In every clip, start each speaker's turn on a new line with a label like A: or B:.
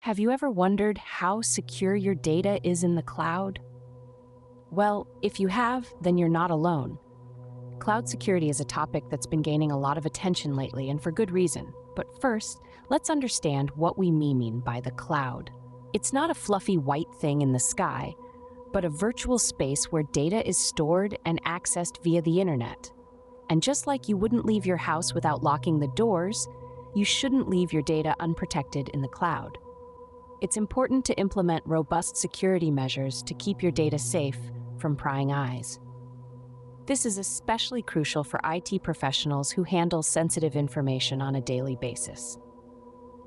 A: Have you ever wondered how secure your data is in the cloud? Well, if you have, then you're not alone. Cloud security is a topic that's been gaining a lot of attention lately, and for good reason. But first, let's understand what we mean by the cloud. It's not a fluffy white thing in the sky, but a virtual space where data is stored and accessed via the internet. And just like you wouldn't leave your house without locking the doors, you shouldn't leave your data unprotected in the cloud. It's important to implement robust security measures to keep your data safe from prying eyes. This is especially crucial for IT professionals who handle sensitive information on a daily basis.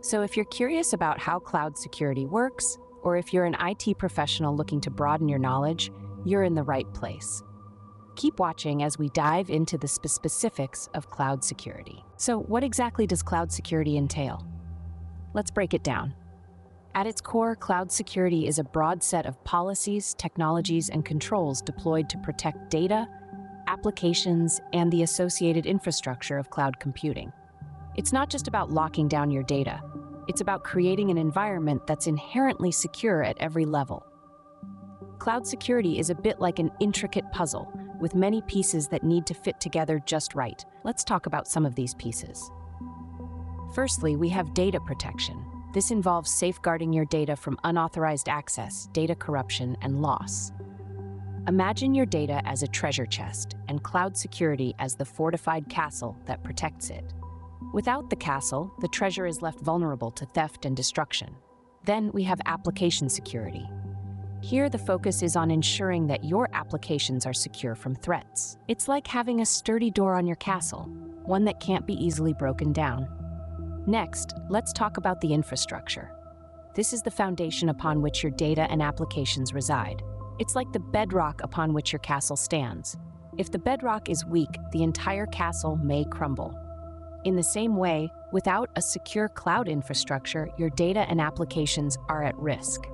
A: So if you're curious about how cloud security works, or if you're an IT professional looking to broaden your knowledge, you're in the right place. Keep watching as we dive into the specifics of cloud security. So what exactly does cloud security entail? Let's break it down. At its core, cloud security is a broad set of policies, technologies, and controls deployed to protect data, applications, and the associated infrastructure of cloud computing. It's not just about locking down your data. It's about creating an environment that's inherently secure at every level. Cloud security is a bit like an intricate puzzle, with many pieces that need to fit together just right. Let's talk about some of these pieces. Firstly, we have data protection. This involves safeguarding your data from unauthorized access, data corruption, and loss. Imagine your data as a treasure chest and cloud security as the fortified castle that protects it. Without the castle, the treasure is left vulnerable to theft and destruction. Then we have application security. Here, the focus is on ensuring that your applications are secure from threats. It's like having a sturdy door on your castle, one that can't be easily broken down. Next, let's talk about the infrastructure. This is the foundation upon which your data and applications reside. It's like the bedrock upon which your castle stands. If the bedrock is weak, the entire castle may crumble. In the same way, without a secure cloud infrastructure, your data and applications are at risk.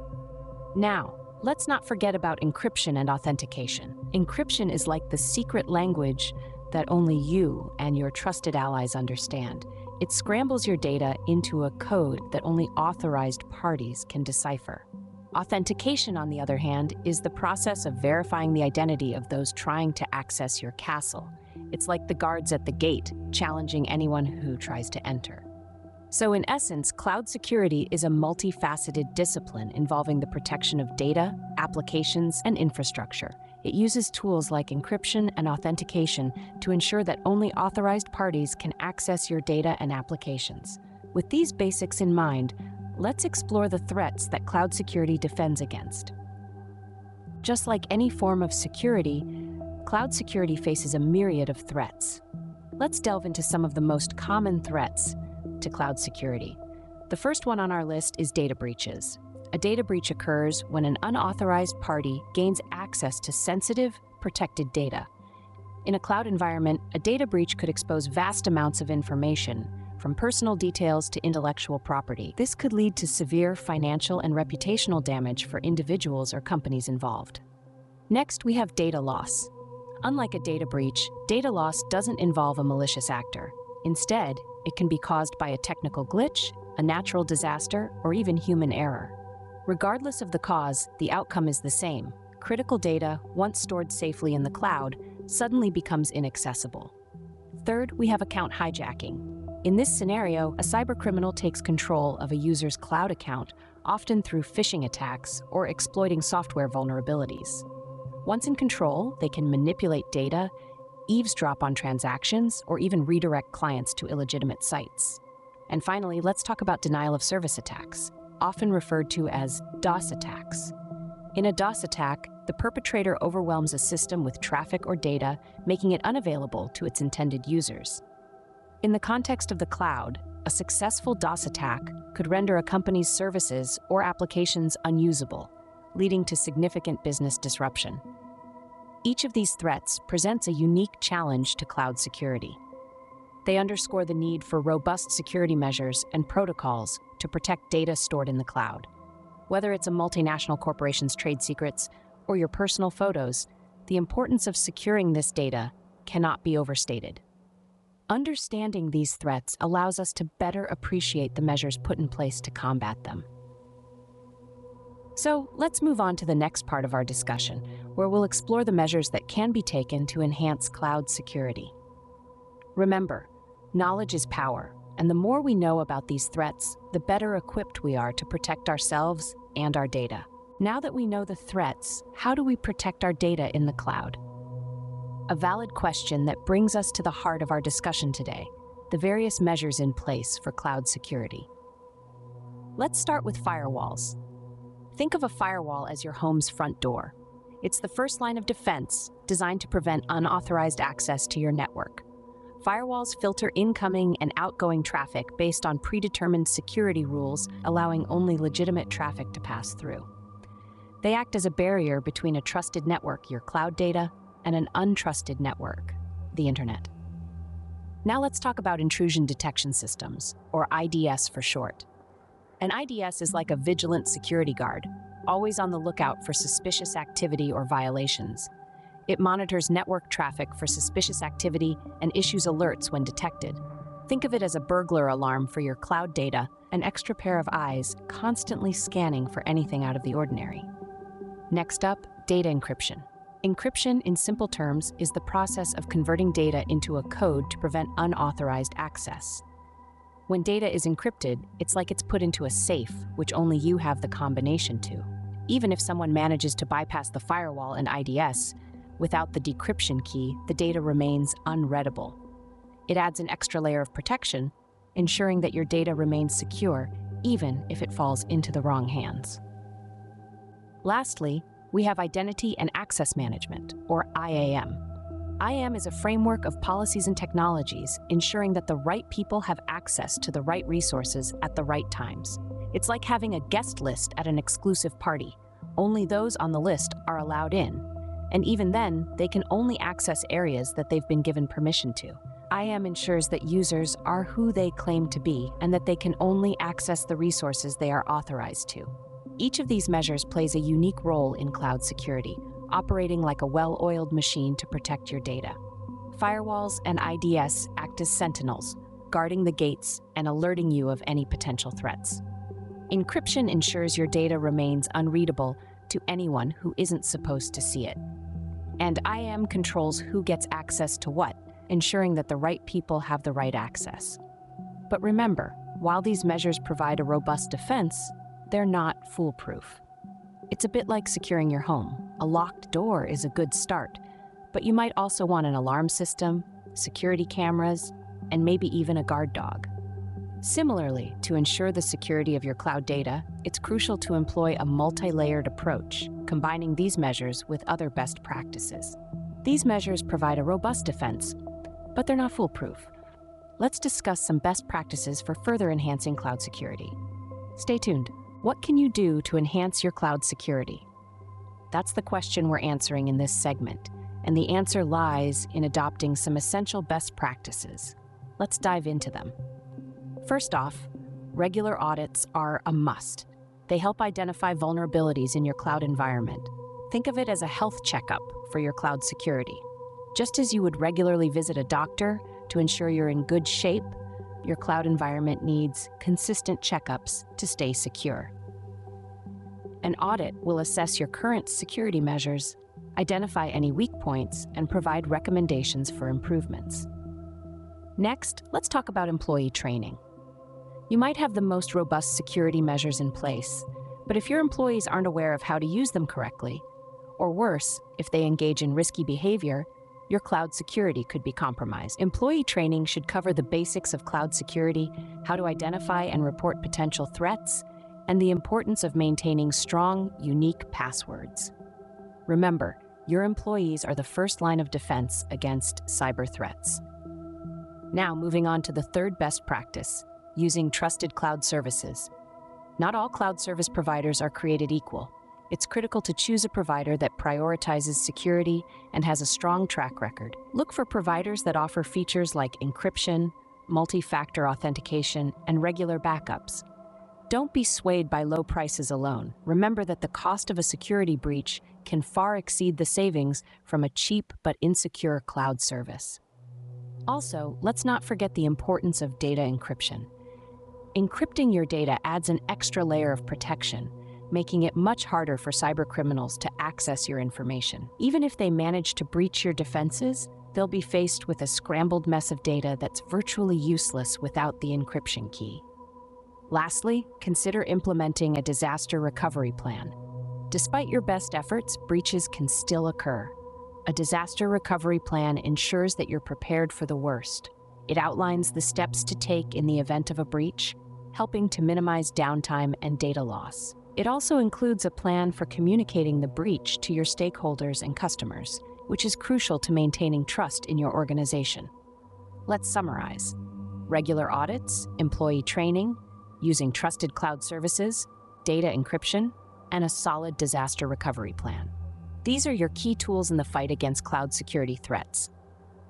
A: Now, let's not forget about encryption and authentication. Encryption is like the secret language that only you and your trusted allies understand. It scrambles your data into a code that only authorized parties can decipher. Authentication, on the other hand, is the process of verifying the identity of those trying to access your castle. It's like the guards at the gate, challenging anyone who tries to enter. So in essence, cloud security is a multifaceted discipline involving the protection of data, applications, and infrastructure. It uses tools like encryption and authentication to ensure that only authorized parties can access your data and applications. With these basics in mind, let's explore the threats that cloud security defends against. Just like any form of security, cloud security faces a myriad of threats. Let's delve into some of the most common threats to cloud security. The first one on our list is data breaches. A data breach occurs when an unauthorized party gains access to sensitive, protected data. In a cloud environment, a data breach could expose vast amounts of information, from personal details to intellectual property. This could lead to severe financial and reputational damage for individuals or companies involved. Next, we have data loss. Unlike a data breach, data loss doesn't involve a malicious actor. Instead, it can be caused by a technical glitch, a natural disaster, or even human error. Regardless of the cause, the outcome is the same. Critical data, once stored safely in the cloud, suddenly becomes inaccessible. Third, we have account hijacking. In this scenario, a cybercriminal takes control of a user's cloud account, often through phishing attacks or exploiting software vulnerabilities. Once in control, they can manipulate data, eavesdrop on transactions, or even redirect clients to illegitimate sites. And finally, let's talk about denial of service attacks, often referred to as DOS attacks. In a DOS attack, the perpetrator overwhelms a system with traffic or data, making it unavailable to its intended users. In the context of the cloud, a successful DOS attack could render a company's services or applications unusable, leading to significant business disruption. Each of these threats presents a unique challenge to cloud security. They underscore the need for robust security measures and protocols to protect data stored in the cloud. Whether it's a multinational corporation's trade secrets or your personal photos, the importance of securing this data cannot be overstated. Understanding these threats allows us to better appreciate the measures put in place to combat them. So let's move on to the next part of our discussion, where we'll explore the measures that can be taken to enhance cloud security. Remember, knowledge is power, and the more we know about these threats, the better equipped we are to protect ourselves and our data. Now that we know the threats, how do we protect our data in the cloud? A valid question that brings us to the heart of our discussion today, the various measures in place for cloud security. Let's start with firewalls. Think of a firewall as your home's front door. It's the first line of defense, designed to prevent unauthorized access to your network. Firewalls filter incoming and outgoing traffic based on predetermined security rules, allowing only legitimate traffic to pass through. They act as a barrier between a trusted network, your cloud data, and an untrusted network, the internet. Now let's talk about intrusion detection systems, or IDS for short. An IDS is like a vigilant security guard, always on the lookout for suspicious activity or violations. It monitors network traffic for suspicious activity and issues alerts when detected. Think of it as a burglar alarm for your cloud data, an extra pair of eyes constantly scanning for anything out of the ordinary. Next up, data encryption. Encryption, in simple terms, is the process of converting data into a code to prevent unauthorized access. When data is encrypted, it's like it's put into a safe, which only you have the combination to. Even if someone manages to bypass the firewall and IDS, without the decryption key, the data remains unreadable. It adds an extra layer of protection, ensuring that your data remains secure, even if it falls into the wrong hands. Lastly, we have Identity and Access Management, or IAM. IAM is a framework of policies and technologies, ensuring that the right people have access to the right resources at the right times. It's like having a guest list at an exclusive party. Only those on the list are allowed in, and even then, they can only access areas that they've been given permission to. IAM ensures that users are who they claim to be and that they can only access the resources they are authorized to. Each of these measures plays a unique role in cloud security, operating like a well-oiled machine to protect your data. Firewalls and IDS act as sentinels, guarding the gates and alerting you of any potential threats. Encryption ensures your data remains unreadable to anyone who isn't supposed to see it. And IAM controls who gets access to what, ensuring that the right people have the right access. But remember, while these measures provide a robust defense, they're not foolproof. It's a bit like securing your home. A locked door is a good start, but you might also want an alarm system, security cameras, and maybe even a guard dog. Similarly, to ensure the security of your cloud data, it's crucial to employ a multi-layered approach, combining these measures with other best practices. These measures provide a robust defense, but they're not foolproof. Let's discuss some best practices for further enhancing cloud security. Stay tuned. What can you do to enhance your cloud security? That's the question we're answering in this segment, and the answer lies in adopting some essential best practices. Let's dive into them. First off, regular audits are a must. They help identify vulnerabilities in your cloud environment. Think of it as a health checkup for your cloud security. Just as you would regularly visit a doctor to ensure you're in good shape, your cloud environment needs consistent checkups to stay secure. An audit will assess your current security measures, identify any weak points, and provide recommendations for improvements. Next, let's talk about employee training. You might have the most robust security measures in place, but if your employees aren't aware of how to use them correctly, or worse, if they engage in risky behavior, your cloud security could be compromised. Employee training should cover the basics of cloud security, how to identify and report potential threats, and the importance of maintaining strong, unique passwords. Remember, your employees are the first line of defense against cyber threats. Now, moving on to the third best practice, using trusted cloud services. Not all cloud service providers are created equal. It's critical to choose a provider that prioritizes security and has a strong track record. Look for providers that offer features like encryption, multi-factor authentication, and regular backups. Don't be swayed by low prices alone. Remember that the cost of a security breach can far exceed the savings from a cheap but insecure cloud service. Also, let's not forget the importance of data encryption. Encrypting your data adds an extra layer of protection, making it much harder for cybercriminals to access your information. Even if they manage to breach your defenses, they'll be faced with a scrambled mess of data that's virtually useless without the encryption key. Lastly, consider implementing a disaster recovery plan. Despite your best efforts, breaches can still occur. A disaster recovery plan ensures that you're prepared for the worst. It outlines the steps to take in the event of a breach, helping to minimize downtime and data loss. It also includes a plan for communicating the breach to your stakeholders and customers, which is crucial to maintaining trust in your organization. Let's summarize. Regular audits, employee training, using trusted cloud services, data encryption, and a solid disaster recovery plan. These are your key tools in the fight against cloud security threats.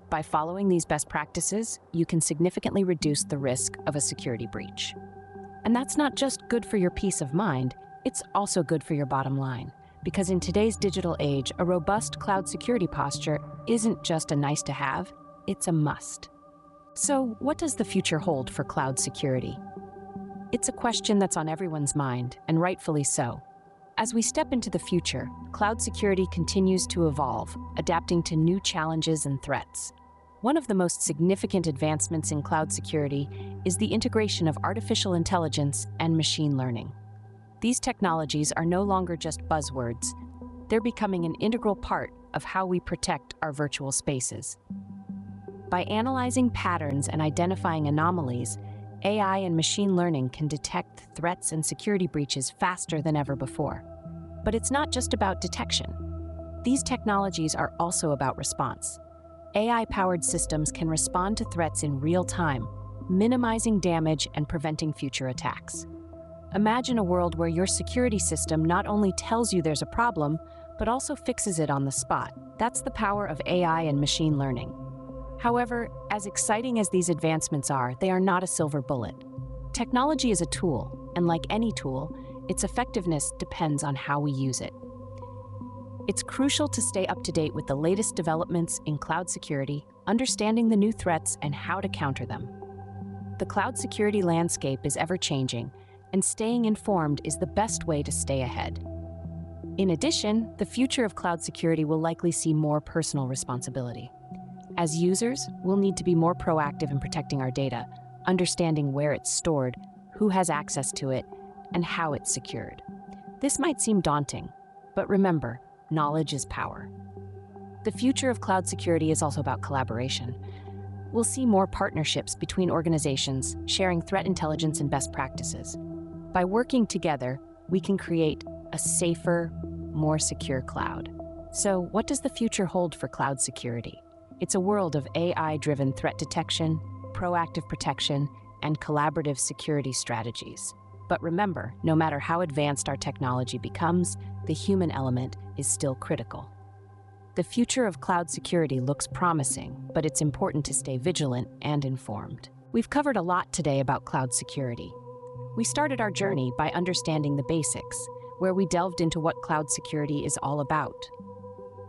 A: By following these best practices, you can significantly reduce the risk of a security breach. And that's not just good for your peace of mind, it's also good for your bottom line. Because in today's digital age, a robust cloud security posture isn't just a nice to have, it's a must. So, what does the future hold for cloud security? It's a question that's on everyone's mind, and rightfully so. As we step into the future, cloud security continues to evolve, adapting to new challenges and threats. One of the most significant advancements in cloud security is the integration of artificial intelligence and machine learning. These technologies are no longer just buzzwords. They're becoming an integral part of how we protect our virtual spaces. By analyzing patterns and identifying anomalies, AI and machine learning can detect threats and security breaches faster than ever before. But it's not just about detection. These technologies are also about response. AI-powered systems can respond to threats in real time, minimizing damage and preventing future attacks. Imagine a world where your security system not only tells you there's a problem, but also fixes it on the spot. That's the power of AI and machine learning. However, as exciting as these advancements are, they are not a silver bullet. Technology is a tool, and like any tool, its effectiveness depends on how we use it. It's crucial to stay up to date with the latest developments in cloud security, understanding the new threats and how to counter them. The cloud security landscape is ever-changing, and staying informed is the best way to stay ahead. In addition, the future of cloud security will likely see more personal responsibility. As users, we'll need to be more proactive in protecting our data, understanding where it's stored, who has access to it, and how it's secured. This might seem daunting, but remember, knowledge is power. The future of cloud security is also about collaboration. We'll see more partnerships between organizations, sharing threat intelligence and best practices. By working together, we can create a safer, more secure cloud. So, what does the future hold for cloud security? It's a world of AI-driven threat detection, proactive protection, and collaborative security strategies. But remember, no matter how advanced our technology becomes, the human element is still critical. The future of cloud security looks promising, but it's important to stay vigilant and informed. We've covered a lot today about cloud security. We started our journey by understanding the basics, where we delved into what cloud security is all about.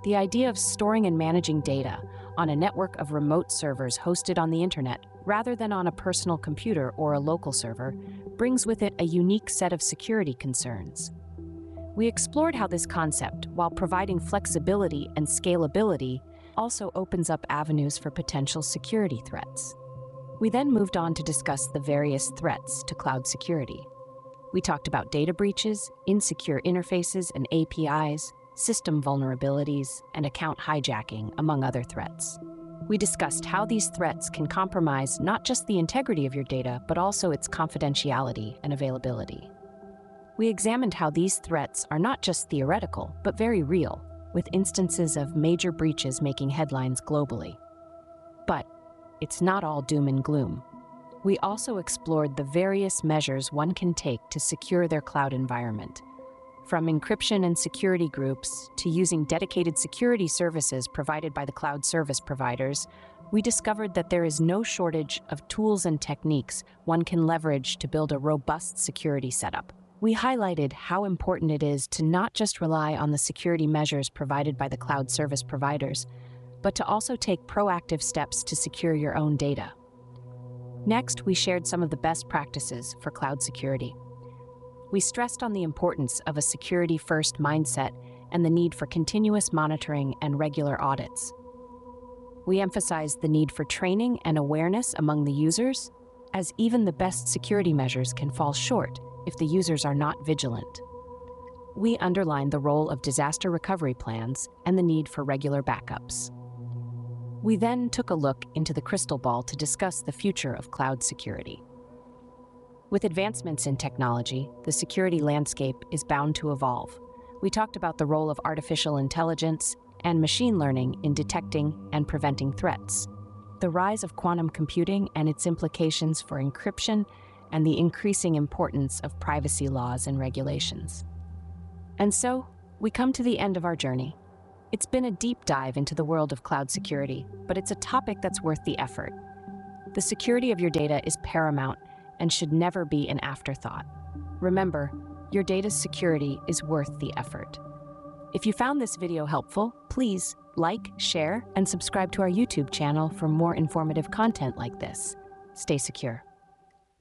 A: The idea of storing and managing data on a network of remote servers hosted on the internet rather than on a personal computer or a local server brings with it a unique set of security concerns. We explored how this concept, while providing flexibility and scalability, also opens up avenues for potential security threats. We then moved on to discuss the various threats to cloud security. We talked about data breaches, insecure interfaces and APIs, system vulnerabilities, and account hijacking, among other threats. We discussed how these threats can compromise not just the integrity of your data, but also its confidentiality and availability. We examined how these threats are not just theoretical, but very real, with instances of major breaches making headlines globally. But it's not all doom and gloom. We also explored the various measures one can take to secure their cloud environment, from encryption and security groups to using dedicated security services provided by the cloud service providers. We discovered that there is no shortage of tools and techniques one can leverage to build a robust security setup. We highlighted how important it is to not just rely on the security measures provided by the cloud service providers, but to also take proactive steps to secure your own data. Next, we shared some of the best practices for cloud security. We stressed on the importance of a security-first mindset and the need for continuous monitoring and regular audits. We emphasized the need for training and awareness among the users, as even the best security measures can fall short if the users are not vigilant. We underlined the role of disaster recovery plans and the need for regular backups. We then took a look into the crystal ball to discuss the future of cloud security. With advancements in technology, the security landscape is bound to evolve. We talked about the role of artificial intelligence and machine learning in detecting and preventing threats, the rise of quantum computing and its implications for encryption, and the increasing importance of privacy laws and regulations. And so, we come to the end of our journey. It's been a deep dive into the world of cloud security, but it's a topic that's worth the effort. The security of your data is paramount and should never be an afterthought. Remember, your data's security is worth the effort. If you found this video helpful, please like, share, and subscribe to our YouTube channel for more informative content like this. Stay secure.